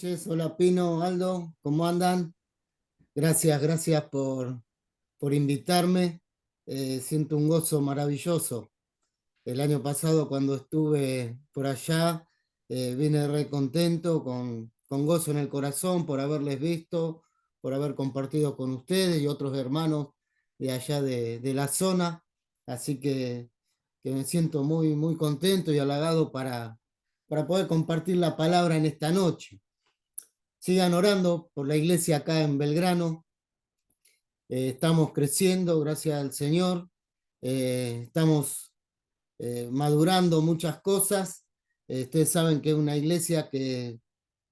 noches, hola Pino, Aldo, ¿cómo andan? Gracias por invitarme. Siento un gozo maravilloso. El año pasado cuando estuve por allá, vine re contento, con gozo en el corazón por haberles visto, por haber compartido con ustedes y otros hermanos de allá de la zona. Así que me siento muy contento y halagado para poder compartir la palabra en esta noche. Sigan orando por la iglesia acá en Belgrano. Estamos creciendo, gracias al Señor. Estamos madurando muchas cosas. Ustedes saben que es una iglesia que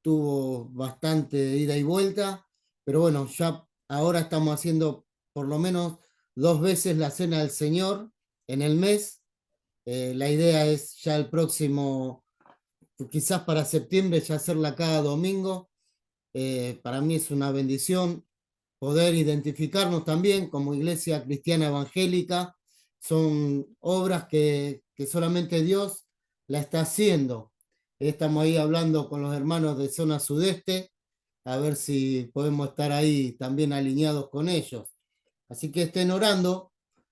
tuvo bastante ida y vuelta, pero bueno, ya ahora estamos haciendo por lo menos 2 veces la cena del Señor en el mes. La idea es ya el próximo, quizás para septiembre, ya hacerla cada domingo. Para mí es una bendición poder identificarnos también como iglesia cristiana evangélica. Son obras que solamente Dios la está haciendo. Estamos ahí hablando con los hermanos de zona sudeste, a ver si podemos estar ahí también alineados con ellos. Así que estén orando.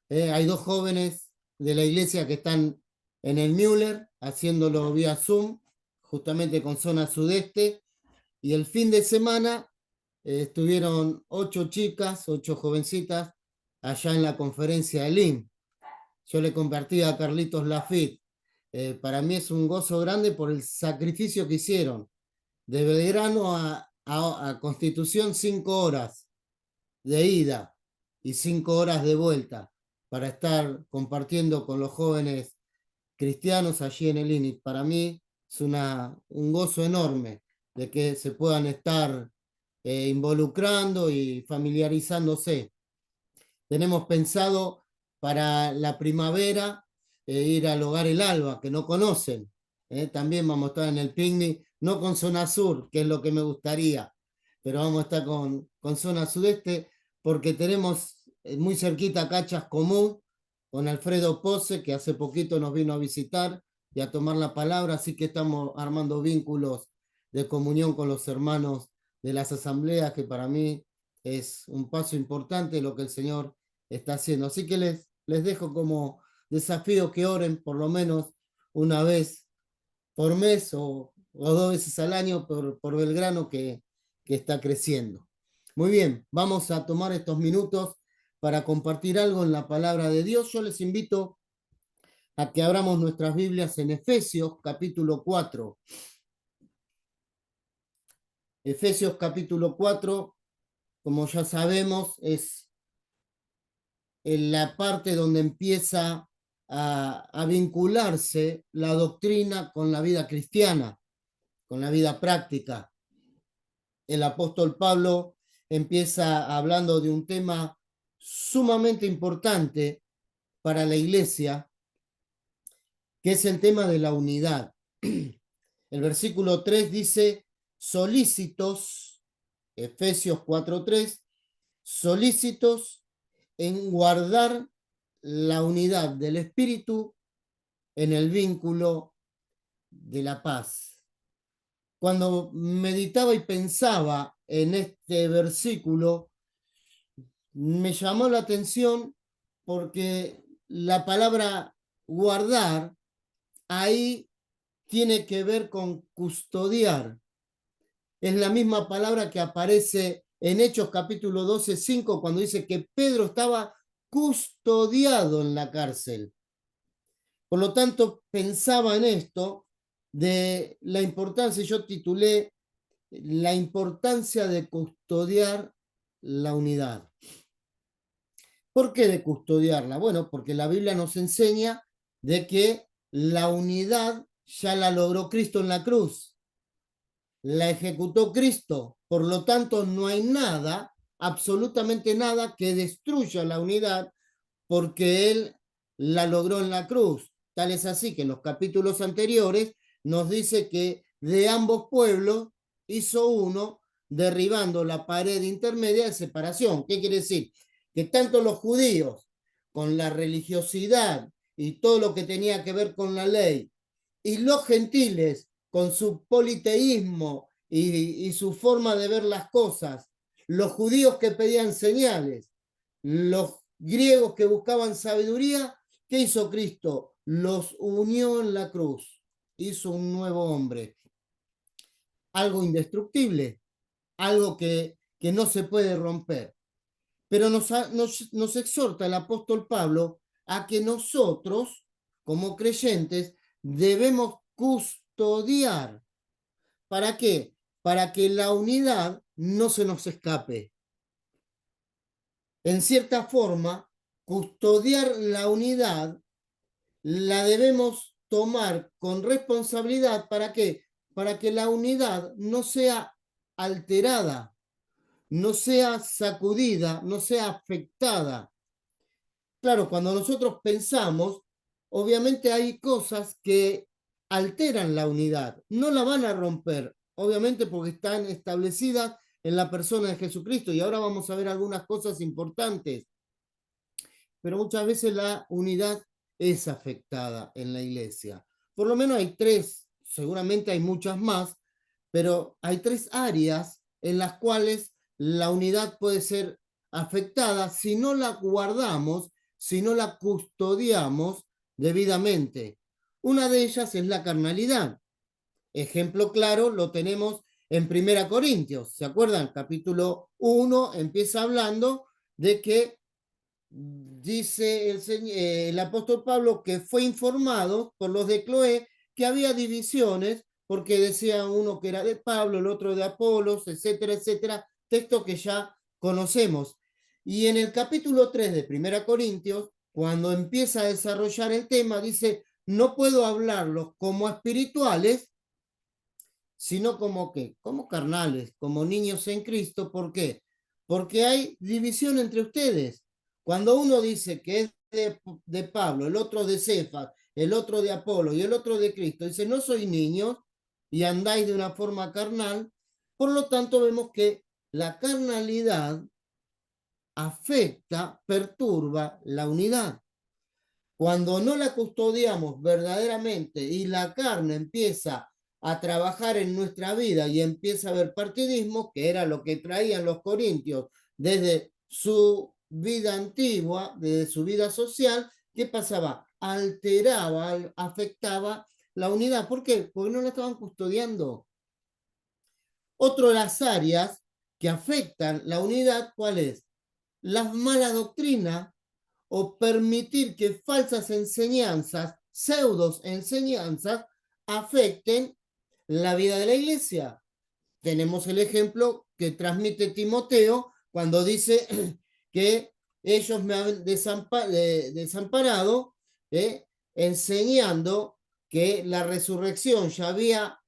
Hay 2 jóvenes de la iglesia que están en el Müller, haciéndolo vía Zoom, justamente con zona sudeste. Y el fin de semana estuvieron 8 chicas, 8 jovencitas, allá en la conferencia de LIM. Yo le compartí a Carlitos Lafitte. Para mí es un gozo grande por el sacrificio que hicieron. De Belgrano a Constitución, 5 horas de ida y 5 horas de vuelta para estar compartiendo con los jóvenes cristianos allí en el INIT. Para mí es un gozo enorme de que se puedan estar involucrando y familiarizándose. Tenemos pensado para la primavera ir al Hogar El Alba, que no conocen. También vamos a estar en el picnic, no con zona sur, que es lo que me gustaría, pero vamos a estar con zona sudeste porque tenemos muy cerquita Cachas Común con Alfredo Pose, que hace poquito nos vino a visitar y a tomar la palabra, así que estamos armando vínculos de comunión con los hermanos de las asambleas, que para mí es un paso importante lo que el Señor está haciendo. Así que les dejo como desafío que oren por lo menos una vez por mes o 2 veces al año por Belgrano que está creciendo. Muy bien, vamos a tomar estos minutos para compartir algo en la palabra de Dios. Yo les invito a que abramos nuestras Biblias en Efesios capítulo 4. Efesios capítulo 4, como ya sabemos, es en la parte donde empieza a vincularse la doctrina con la vida cristiana, con la vida práctica. El apóstol Pablo empieza hablando de un tema sumamente importante para la iglesia, que es el tema de la unidad. El versículo 3 dice, solícitos, Efesios 4:3, solícitos en guardar la unidad del espíritu en el vínculo de la paz. Cuando meditaba y pensaba en este versículo, me llamó la atención porque la palabra guardar ahí tiene que ver con custodiar. Es la misma palabra que aparece en Hechos capítulo 12:5 cuando dice que Pedro estaba custodiado en la cárcel. Por lo tanto, pensaba en esto de la importancia, yo titulé la importancia de custodiar la unidad. ¿Por qué de custodiarla? Bueno, porque la Biblia nos enseña de que la unidad ya la logró Cristo en la cruz, la ejecutó Cristo, por lo tanto no hay nada, absolutamente nada que destruya la unidad porque Él la logró en la cruz. Tal es así que en los capítulos anteriores nos dice que de ambos pueblos hizo uno, derribando la pared intermedia de separación. ¿Qué quiere decir? Que tanto los judíos, con la religiosidad y todo lo que tenía que ver con la ley, y los gentiles, con su politeísmo y su forma de ver las cosas, los judíos que pedían señales, los griegos que buscaban sabiduría, ¿qué hizo Cristo? Los unió en la cruz, hizo un nuevo hombre, algo indestructible, algo que no se puede romper. Pero nos exhorta el apóstol Pablo a que nosotros, como creyentes, debemos custodiar. ¿Para qué? Para que la unidad no se nos escape. En cierta forma, custodiar la unidad la debemos tomar con responsabilidad. ¿Para qué? Para que la unidad no sea alterada, no sea sacudida, no sea afectada. Claro, cuando nosotros pensamos, obviamente hay cosas que alteran la unidad, no la van a romper, obviamente porque están establecidas en la persona de Jesucristo, y ahora vamos a ver algunas cosas importantes, pero muchas veces la unidad es afectada en la iglesia. Por lo menos hay tres, seguramente hay muchas más, pero hay tres áreas en las cuales la unidad puede ser afectada si no la guardamos, si no la custodiamos debidamente. Una de ellas es la carnalidad. Ejemplo claro lo tenemos en Primera Corintios. ¿Se acuerdan? Capítulo 1 empieza hablando de que dice el apóstol Pablo que fue informado por los de Cloé que había divisiones, porque decía uno que era de Pablo, el otro de Apolos, etcétera, etcétera, texto que ya conocemos. Y en el capítulo 3 de Primera Corintios, cuando empieza a desarrollar el tema, dice, no puedo hablarlos como espirituales, sino como que, como carnales, como niños en Cristo. ¿Por qué? Porque hay división entre ustedes. Cuando uno dice que es de Pablo, el otro de Cefas, el otro de Apolo y el otro de Cristo, dice, no sois niños y andáis de una forma carnal. Por lo tanto, vemos que la carnalidad afecta, perturba la unidad. Cuando no la custodiamos verdaderamente y la carne empieza a trabajar en nuestra vida y empieza a haber partidismo, que era lo que traían los corintios desde su vida antigua, desde su vida social, ¿qué pasaba? Alteraba, afectaba la unidad. ¿Por qué? Porque no la estaban custodiando. Otra de las áreas que afectan la unidad, ¿cuál es? Las malas doctrinas o permitir que falsas enseñanzas, pseudos enseñanzas, afecten la vida de la iglesia. Tenemos el ejemplo que transmite Timoteo cuando dice que ellos me han desamparado, enseñando que la resurrección ya había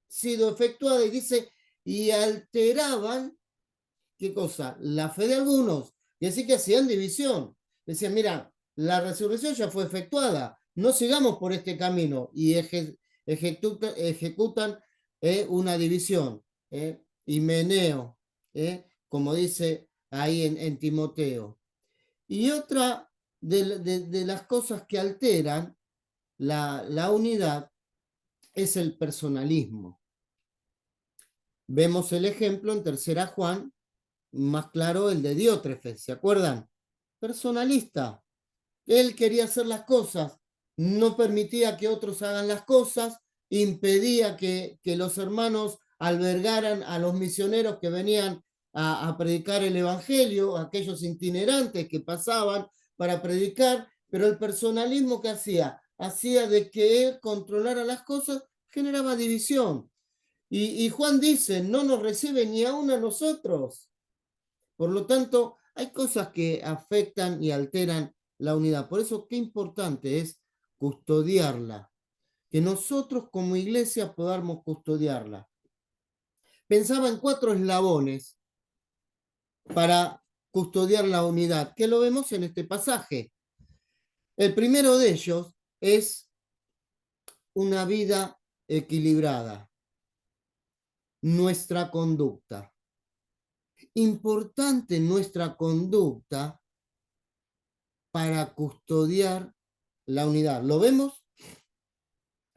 sido efectuada, y dice, y alteraban, ¿qué cosa? La fe de algunos, y así que hacían división. Decían, mira, la resurrección ya fue efectuada, no sigamos por este camino, y ejecutan una división, himeneo, como dice ahí en Timoteo. Y otra de las cosas que alteran la unidad es el personalismo. Vemos el ejemplo en Tercera Juan, más claro el de Diótrefes, ¿se acuerdan? Personalista. Él quería hacer las cosas, no permitía que otros hagan las cosas, impedía que los hermanos albergaran a los misioneros que venían a predicar el Evangelio, aquellos itinerantes que pasaban para predicar, pero el personalismo que hacía de que él controlara las cosas, generaba división. Y Juan dice, no nos recibe ni aún a nosotros. Por lo tanto, hay cosas que afectan y alteran la unidad. Por eso, qué importante es custodiarla, que nosotros como iglesia podamos custodiarla. Pensaba en 4 eslabones para custodiar la unidad, que lo vemos en este pasaje. El primero de ellos es una vida equilibrada, nuestra conducta. Importante nuestra conducta para custodiar la unidad. ¿Lo vemos?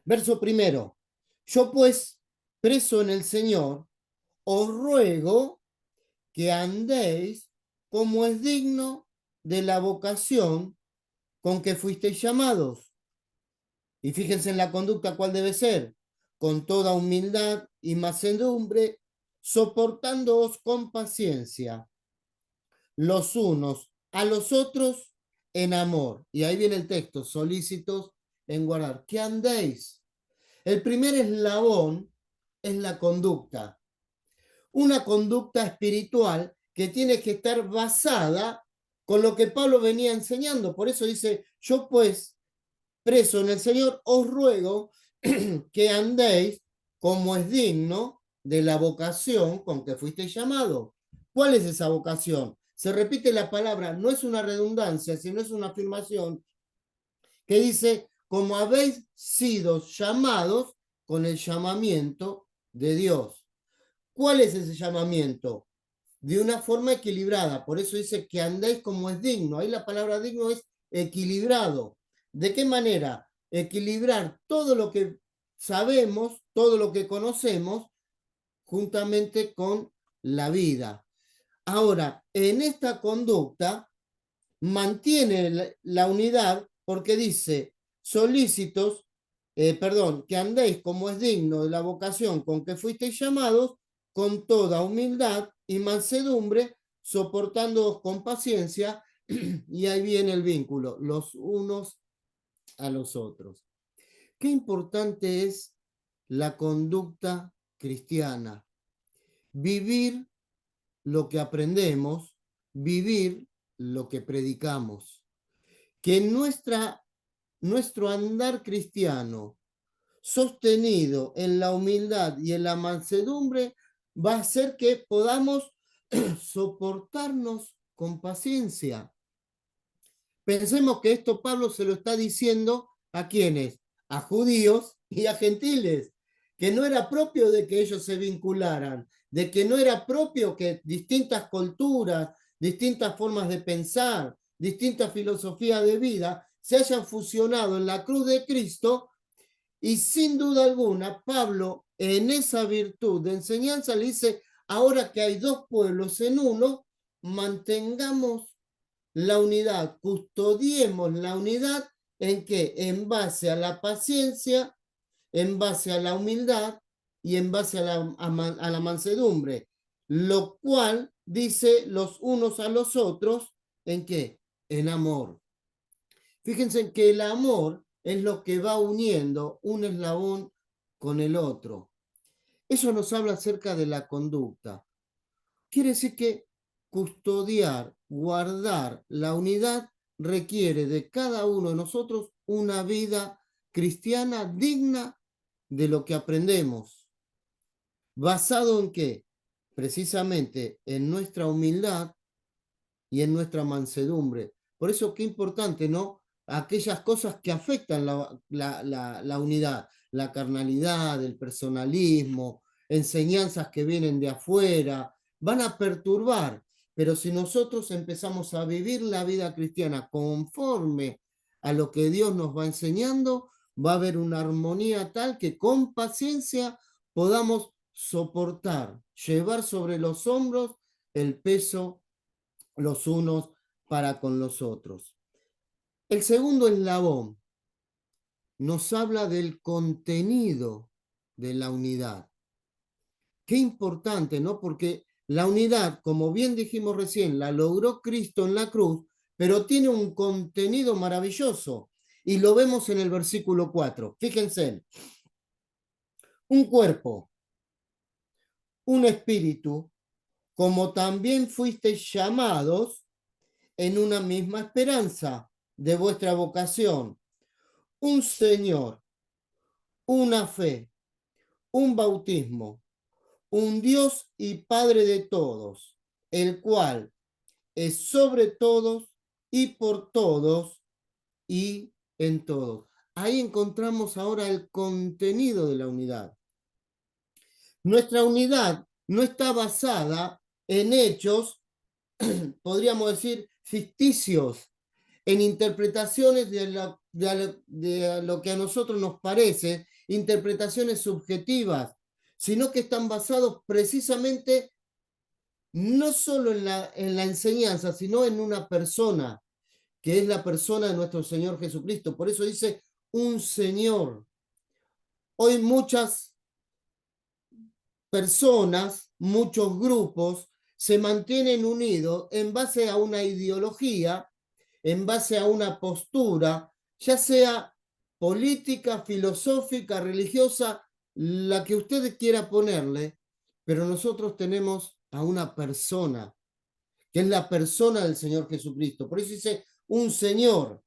Verso primero. Yo pues, preso en el Señor, os ruego que andéis como es digno de la vocación con que fuisteis llamados. Y fíjense en la conducta cuál debe ser, con toda humildad y mansedumbre, soportándoos con paciencia los unos a los otros en amor. Y ahí viene el texto, solícitos en guardar. ¿Qué andéis? El primer eslabón es la conducta. Una conducta espiritual que tiene que estar basada con lo que Pablo venía enseñando. Por eso dice, yo pues, preso en el Señor, os ruego que andéis como es digno de la vocación con que fuisteis llamados. ¿Cuál es esa vocación? Se repite la palabra, no es una redundancia, sino es una afirmación que dice, como habéis sido llamados con el llamamiento de Dios. ¿Cuál es ese llamamiento? De una forma equilibrada, por eso dice que andéis como es digno. Ahí la palabra digno es equilibrado. ¿De qué manera? Equilibrar todo lo que sabemos, todo lo que conocemos, juntamente con la vida. Ahora, en esta conducta mantiene la unidad porque dice, solícitos, que andéis como es digno de la vocación con que fuisteis llamados, con toda humildad y mansedumbre, soportándoos con paciencia, y ahí viene el vínculo, los unos a los otros. Qué importante es la conducta cristiana, vivir lo que aprendemos, vivir lo que predicamos. Que nuestro andar cristiano, sostenido en la humildad y en la mansedumbre, va a hacer que podamos soportarnos con paciencia. Pensemos que esto Pablo se lo está diciendo a quienes, a judíos y a gentiles, que no era propio de que ellos se vincularan, de que no era propio que distintas culturas, distintas formas de pensar, distintas filosofías de vida se hayan fusionado en la cruz de Cristo, y sin duda alguna Pablo en esa virtud de enseñanza le dice, ahora que hay dos pueblos en uno, mantengamos la unidad, custodiemos la unidad en que en base a la paciencia, en base a la humildad y en base a la mansedumbre, lo cual dice los unos a los otros, ¿en qué? En amor. Fíjense que el amor es lo que va uniendo un eslabón con el otro. Eso nos habla acerca de la conducta. Quiere decir que custodiar, guardar la unidad requiere de cada uno de nosotros una vida cristiana digna de lo que aprendemos. ¿Basado en qué? Precisamente en nuestra humildad y en nuestra mansedumbre. Por eso qué importante, ¿no? Aquellas cosas que afectan la unidad, la carnalidad, el personalismo, enseñanzas que vienen de afuera, van a perturbar. Pero si nosotros empezamos a vivir la vida cristiana conforme a lo que Dios nos va enseñando, va a haber una armonía tal que con paciencia podamos soportar, llevar sobre los hombros el peso los unos para con los otros. El segundo eslabón nos habla del contenido de la unidad. Qué importante, ¿no? Porque la unidad, como bien dijimos recién, la logró Cristo en la cruz, pero tiene un contenido maravilloso. Y lo vemos en el versículo 4. Fíjense, un cuerpo, un espíritu, como también fuisteis llamados en una misma esperanza de vuestra vocación, un Señor, una fe, un bautismo, un Dios y Padre de todos, el cual es sobre todos y por todos y en todos. Ahí encontramos ahora el contenido de la unidad. Nuestra unidad no está basada en hechos, podríamos decir, ficticios, en interpretaciones de lo que a nosotros nos parece, interpretaciones subjetivas, sino que están basados precisamente no solo en la enseñanza, sino en una persona, que es la persona de nuestro Señor Jesucristo. Por eso dice un Señor. Hoy muchas personas, muchos grupos, se mantienen unidos en base a una ideología, en base a una postura, ya sea política, filosófica, religiosa, la que usted quiera ponerle, pero nosotros tenemos a una persona, que es la persona del Señor Jesucristo. Por eso dice un Señor.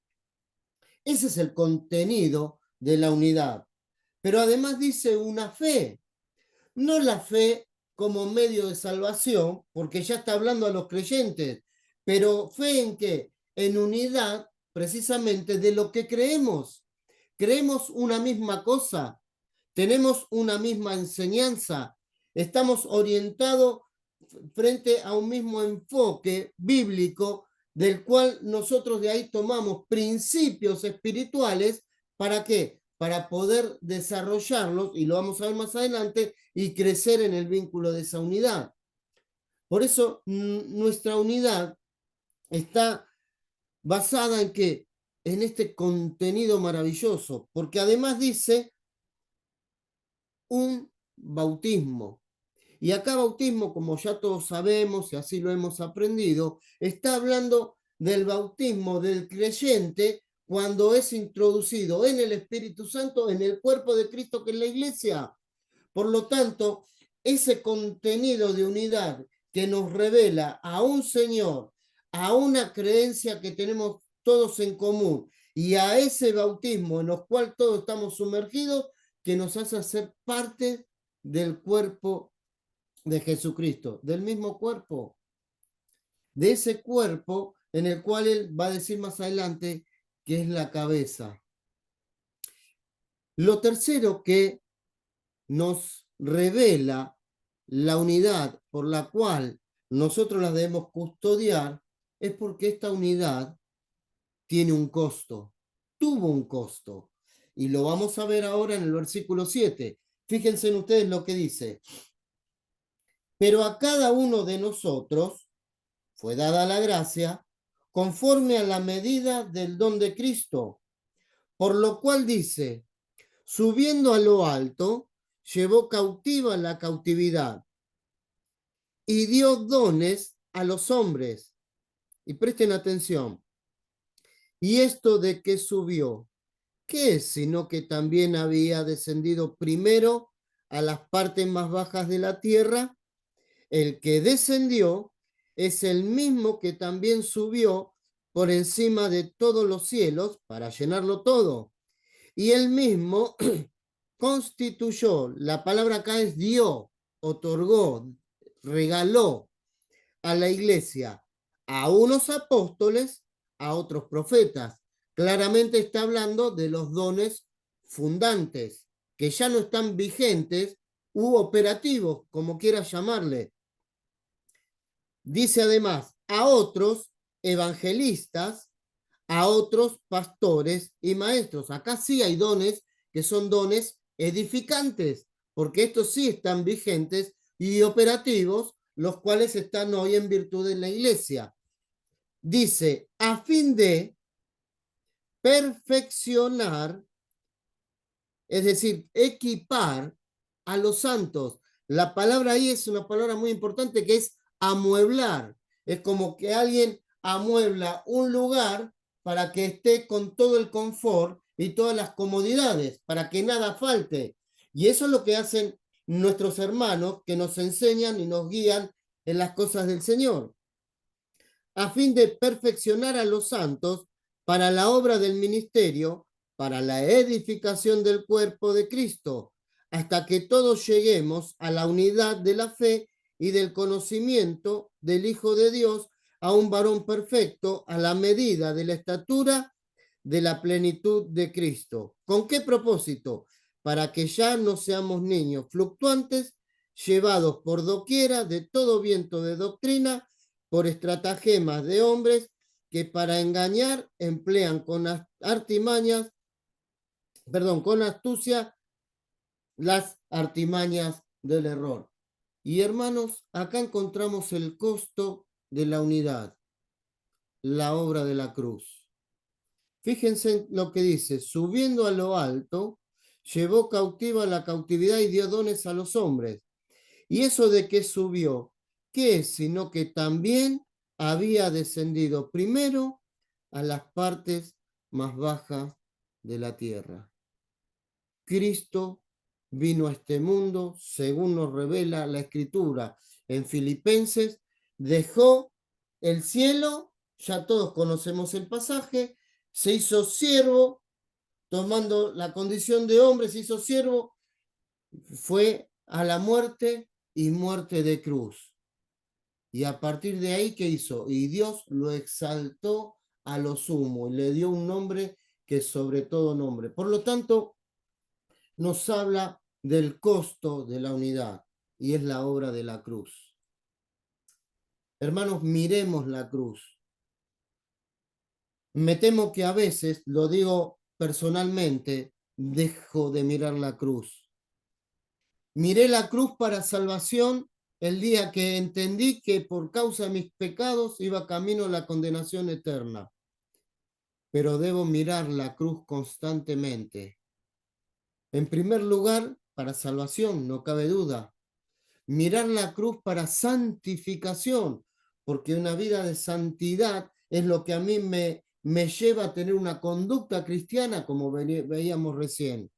Ese es el contenido de la unidad. Pero además dice una fe, no la fe como medio de salvación, porque ya está hablando a los creyentes, pero fe en qué? En unidad precisamente de lo que creemos. Creemos una misma cosa, tenemos una misma enseñanza, estamos orientados frente a un mismo enfoque bíblico del cual nosotros de ahí tomamos principios espirituales. ¿Para qué? Para poder desarrollarlos, y lo vamos a ver más adelante, y crecer en el vínculo de esa unidad. Por eso nuestra unidad está basada en que en este contenido maravilloso, porque además dice un bautismo. Y acá bautismo, como ya todos sabemos y así lo hemos aprendido, está hablando del bautismo del creyente cuando es introducido en el Espíritu Santo, en el cuerpo de Cristo que es la iglesia. Por lo tanto, ese contenido de unidad que nos revela a un Señor, a una creencia que tenemos todos en común y a ese bautismo en el cual todos estamos sumergidos, que nos hace hacer parte del cuerpo de Jesucristo, del mismo cuerpo, de ese cuerpo en el cual él va a decir más adelante que es la cabeza. Lo tercero que nos revela la unidad por la cual nosotros la debemos custodiar es porque esta unidad tiene un costo, tuvo un costo. Y lo vamos a ver ahora en el versículo 7. Fíjense en ustedes lo que dice. Pero a cada uno de nosotros fue dada la gracia conforme a la medida del don de Cristo, por lo cual dice, subiendo a lo alto, llevó cautiva la cautividad y dio dones a los hombres. Y presten atención. ¿Y esto de qué subió? ¿Qué es sino que también había descendido primero a las partes más bajas de la tierra? El que descendió es el mismo que también subió por encima de todos los cielos para llenarlo todo. Y él mismo constituyó, la palabra acá es dio, otorgó, regaló a la iglesia a unos apóstoles, a otros profetas. Claramente está hablando de los dones fundantes, que ya no están vigentes u operativos, como quieras llamarle. Dice además a otros evangelistas, a otros pastores y maestros. Acá sí hay dones que son dones edificantes, porque estos sí están vigentes y operativos, los cuales están hoy en virtud de la iglesia. Dice, a fin de perfeccionar, es decir, equipar a los santos. La palabra ahí es una palabra muy importante que es amueblar. Es como que alguien amuebla un lugar para que esté con todo el confort y todas las comodidades, para que nada falte. Y eso es lo que hacen nuestros hermanos que nos enseñan y nos guían en las cosas del Señor, a fin de perfeccionar a los santos para la obra del ministerio, para la edificación del cuerpo de Cristo, hasta que todos lleguemos a la unidad de la fe y del conocimiento del Hijo de Dios, a un varón perfecto, a la medida de la estatura de la plenitud de Cristo. ¿Con qué propósito? Para que ya no seamos niños fluctuantes, llevados por doquiera de todo viento de doctrina, por estratagemas de hombres que para engañar emplean con artimañas, con astucia las artimañas del error. Y hermanos, acá encontramos el costo de la unidad, la obra de la cruz. Fíjense lo que dice, subiendo a lo alto, llevó cautiva la cautividad y dio dones a los hombres. Y eso de que subió, ¿qué es? Sino que también había descendido primero a las partes más bajas de la tierra. Cristo vino a este mundo, según nos revela la Escritura en Filipenses, dejó el cielo, ya todos conocemos el pasaje, se hizo siervo, tomando la condición de hombre, se hizo siervo, fue a la muerte y muerte de cruz. Y a partir de ahí, ¿qué hizo? Y Dios lo exaltó a lo sumo y le dio un nombre que es sobre todo nombre. Por lo tanto, nos habla del costo de la unidad y es la obra de la cruz. Hermanos, miremos la cruz. Me temo que a veces, lo digo personalmente, dejo de mirar la cruz. Miré la cruz para salvación el día que entendí que por causa de mis pecados iba camino a la condenación eterna. Pero debo mirar la cruz constantemente. En primer lugar, para salvación, no cabe duda. Mirar la cruz para santificación, porque una vida de santidad es lo que a mí me lleva a tener una conducta cristiana, como veíamos recién.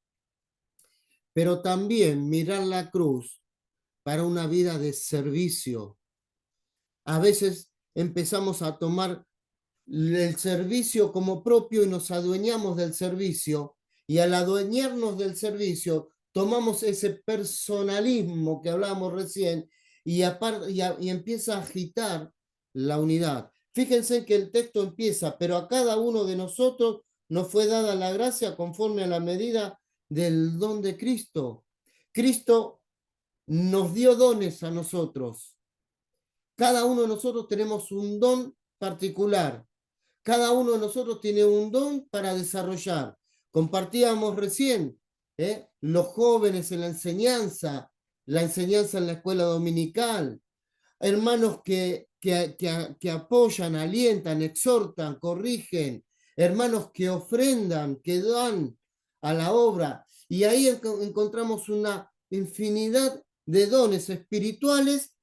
Pero también mirar la cruz para una vida de servicio. A veces empezamos a tomar el servicio como propio y nos adueñamos del servicio, y al adueñarnos del servicio tomamos ese personalismo que hablábamos recién y empieza a agitar la unidad. Fíjense que el texto empieza, pero a cada uno de nosotros nos fue dada la gracia conforme a la medida del don de Cristo. Cristo nos dio dones a nosotros. Cada uno de nosotros tenemos un don particular. Cada uno de nosotros tiene un don para desarrollar. Compartíamos recién, los jóvenes en la enseñanza en la escuela dominical, hermanos que apoyan, alientan, exhortan, corrigen, hermanos que ofrendan, que dan a la obra. Y ahí encontramos una infinidad de dones espirituales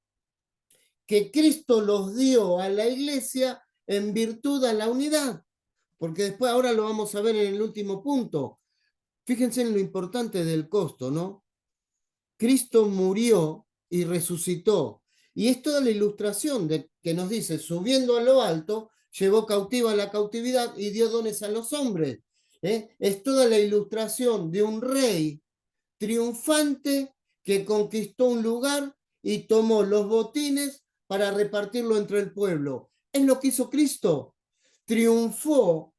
que Cristo los dio a la iglesia en virtud a la unidad, porque después ahora lo vamos a ver en el último punto. Fíjense en lo importante del costo, ¿no? Cristo murió y resucitó. Y es toda la ilustración de que nos dice, subiendo a lo alto, llevó cautiva la cautividad y dio dones a los hombres. Es toda la ilustración de un rey triunfante que conquistó un lugar y tomó los botines para repartirlo entre el pueblo. Es lo que hizo Cristo. Triunfó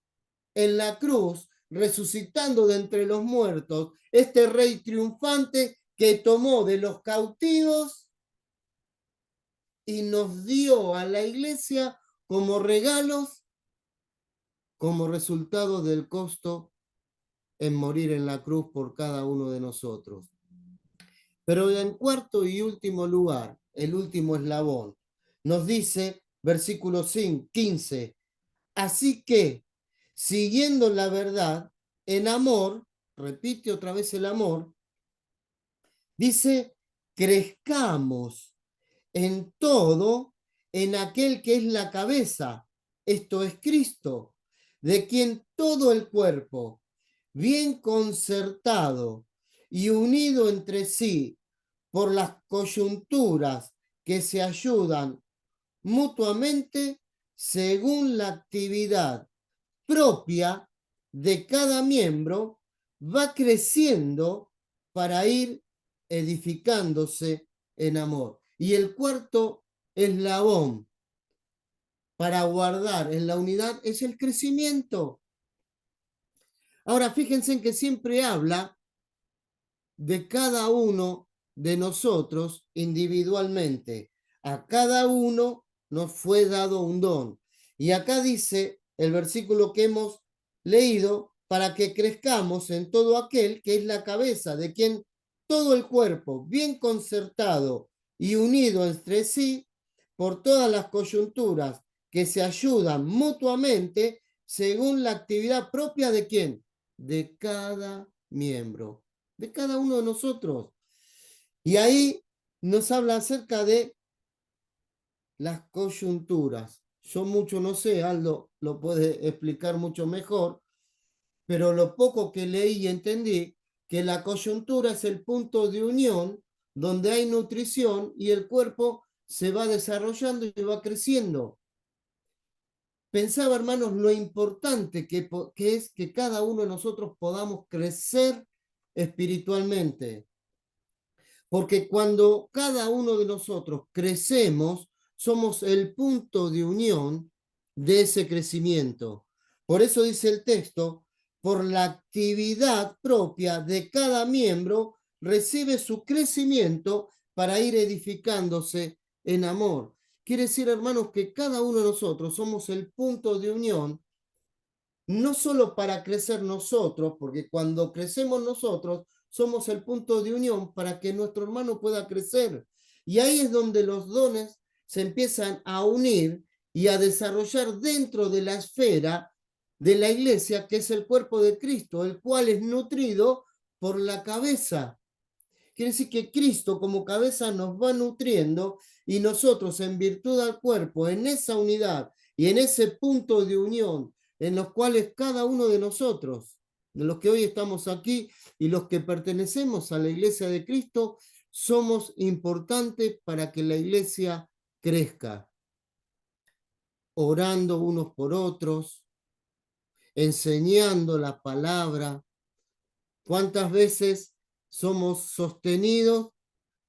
en la cruz, resucitando de entre los muertos, este rey triunfante que tomó de los cautivos y nos dio a la iglesia como regalos, como resultado del costo en morir en la cruz por cada uno de nosotros. Pero en cuarto y último lugar, el último eslabón, nos dice, versículo 15, así que, siguiendo la verdad, en amor, repite otra vez el amor, dice, crezcamos en todo en aquel que es la cabeza, esto es Cristo, de quien todo el cuerpo, bien concertado y unido entre sí por las coyunturas que se ayudan mutuamente según la actividad propia de cada miembro, va creciendo para ir edificándose en amor. Y el cuarto eslabón para guardar en la unidad es el crecimiento. Ahora, fíjense en que siempre habla de cada uno de nosotros individualmente. A cada uno nos fue dado un don. Y acá dice el versículo que hemos leído, para que crezcamos en todo aquel que es la cabeza, de quien todo el cuerpo, bien concertado y unido entre sí por todas las coyunturas que se ayudan mutuamente según la actividad propia de quién, de cada miembro, de cada uno de nosotros. Y ahí nos habla acerca de las coyunturas. Yo mucho no sé, Aldo lo puede explicar mucho mejor, pero lo poco que leí y entendí, que la coyuntura es el punto de unión donde hay nutrición y el cuerpo se va desarrollando y va creciendo. Pensaba, hermanos, lo importante que es que cada uno de nosotros podamos crecer espiritualmente. Porque cuando cada uno de nosotros crecemos, somos el punto de unión de ese crecimiento. Por eso dice el texto, por la actividad propia de cada miembro, recibe su crecimiento para ir edificándose en amor. Quiere decir, hermanos, que cada uno de nosotros somos el punto de unión no solo para crecer nosotros, porque cuando crecemos nosotros, somos el punto de unión para que nuestro hermano pueda crecer. Y ahí es donde los dones se empiezan a unir y a desarrollar dentro de la esfera de la iglesia, que es el cuerpo de Cristo, el cual es nutrido por la cabeza. Quiere decir que Cristo como cabeza nos va nutriendo y nosotros en virtud del cuerpo, en esa unidad y en ese punto de unión en los cuales cada uno de nosotros, de los que hoy estamos aquí y los que pertenecemos a la iglesia de Cristo, somos importantes para que la iglesia crezca, orando unos por otros, enseñando la palabra. ¿Cuántas veces somos sostenidos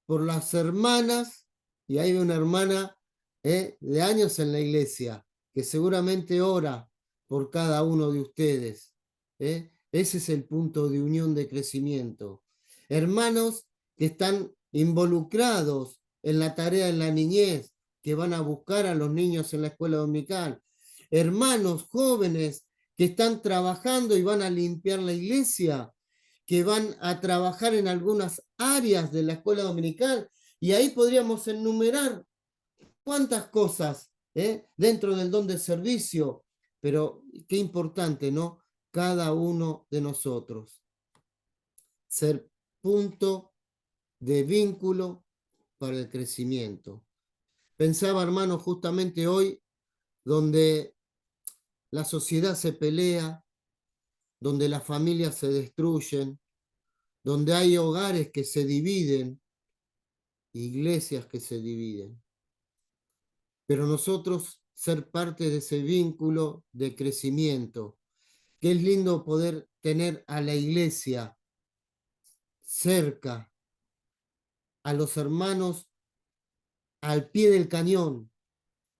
por las hermanas? Y hay una hermana de años en la iglesia que seguramente ora por cada uno de ustedes. Ese es el punto de unión de crecimiento. Hermanos que están involucrados en la tarea en la niñez, que van a buscar a los niños en la escuela dominical. Hermanos jóvenes que están trabajando y van a limpiar la iglesia, que van a trabajar en algunas áreas de la escuela dominical, y ahí podríamos enumerar cuántas cosas dentro del don de servicio, pero qué importante, ¿no? Cada uno de nosotros ser punto de vínculo para el crecimiento. Pensaba, hermano, justamente hoy, donde la sociedad se pelea, donde las familias se destruyen, donde hay hogares que se dividen, iglesias que se dividen. Pero nosotros ser parte de ese vínculo de crecimiento. Qué es lindo poder tener a la iglesia cerca, a los hermanos al pie del cañón,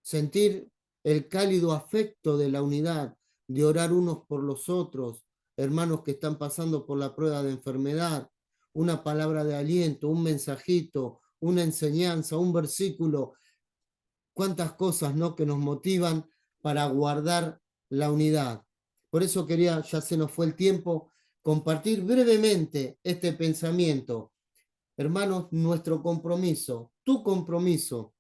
sentir el cálido afecto de la unidad, de orar unos por los otros, hermanos que están pasando por la prueba de enfermedad, una palabra de aliento, un mensajito, una enseñanza, un versículo, cuántas cosas, ¿no?, que nos motivan para guardar la unidad. Por eso quería, ya se nos fue el tiempo, compartir brevemente este pensamiento. Hermanos, nuestro compromiso, tu compromiso,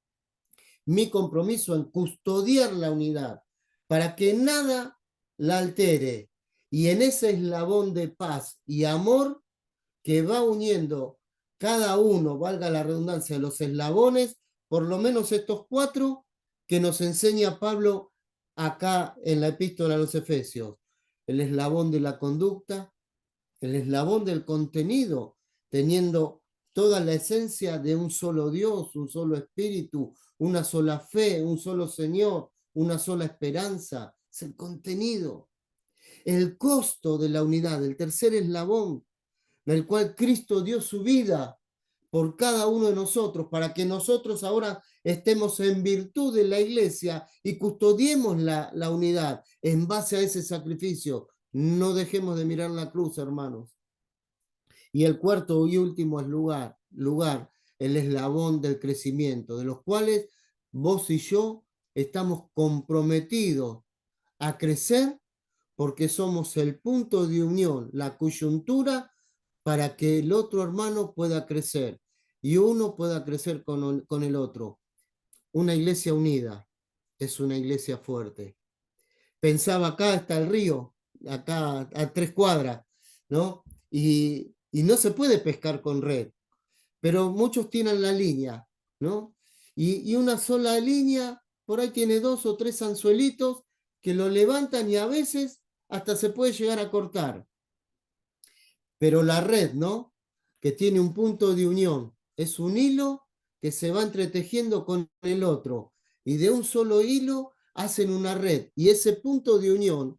mi compromiso en custodiar la unidad para que nada la altere. Y en ese eslabón de paz y amor que va uniendo cada uno, valga la redundancia, de los eslabones, por lo menos estos 4 que nos enseña Pablo acá en la epístola a los Efesios. El eslabón de la conducta, el eslabón del contenido, teniendo toda la esencia de un solo Dios, un solo espíritu, una sola fe, un solo Señor, una sola esperanza. Es el contenido. El costo de la unidad, el tercer eslabón, del cual Cristo dio su vida por cada uno de nosotros, para que nosotros ahora estemos en virtud de la iglesia y custodiemos la unidad en base a ese sacrificio. No dejemos de mirar la cruz, hermanos. Y el cuarto y último es lugar, el eslabón del crecimiento, de los cuales vos y yo estamos comprometidos a crecer porque somos el punto de unión, la coyuntura para que el otro hermano pueda crecer y uno pueda crecer con el otro. Una iglesia unida es una iglesia fuerte. Pensaba, acá está el río, acá a 3 cuadras, ¿no? Y no se puede pescar con red, pero muchos tienen la línea, ¿no? Y una sola línea, por ahí tiene 2 o 3 anzuelitos que lo levantan y a veces hasta se puede llegar a cortar. Pero la red, ¿no? Que tiene un punto de unión, es un hilo que se va entretejiendo con el otro y de un solo hilo hacen una red y ese punto de unión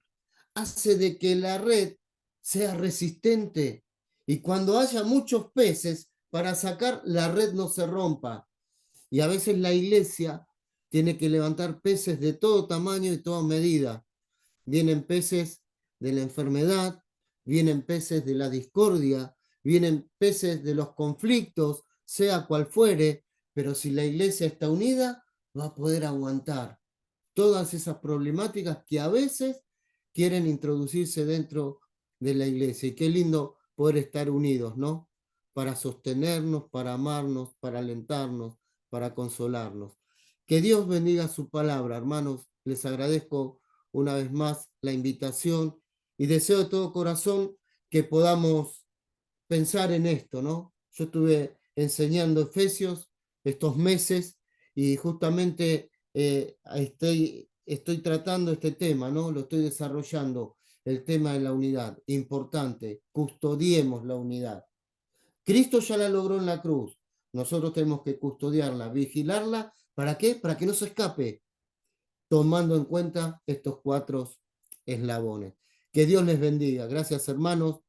hace de que la red sea resistente y cuando haya muchos peces para sacar la red no se rompa. Y a veces la iglesia tiene que levantar peces de todo tamaño y toda medida. Vienen peces de la enfermedad, vienen peces de la discordia, vienen peces de los conflictos, sea cual fuere, pero si la iglesia está unida, va a poder aguantar todas esas problemáticas que a veces quieren introducirse dentro de la iglesia. Y qué lindo poder estar unidos, ¿no? Para sostenernos, para amarnos, para alentarnos, para consolarnos. Que Dios bendiga su palabra, hermanos. Les agradezco una vez más la invitación y deseo de todo corazón que podamos pensar en esto, ¿no? Yo estuve enseñando Efesios estos meses y justamente estoy tratando este tema, ¿no? Lo estoy desarrollando, el tema de la unidad. Importante, custodiemos la unidad. Cristo ya la logró en la cruz. Nosotros tenemos que custodiarla, vigilarla. ¿Para qué? Para que no se escape, tomando en cuenta estos 4 eslabones. Que Dios les bendiga. Gracias, hermanos,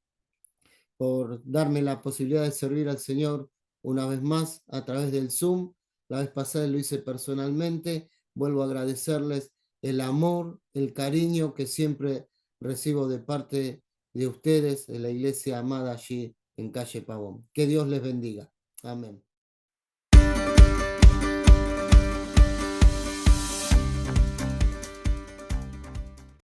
por darme la posibilidad de servir al Señor una vez más a través del Zoom. La vez pasada lo hice personalmente. Vuelvo a agradecerles el amor, el cariño que siempre recibo de parte de ustedes, de la iglesia amada allí en calle Pavón. Que Dios les bendiga. Amén.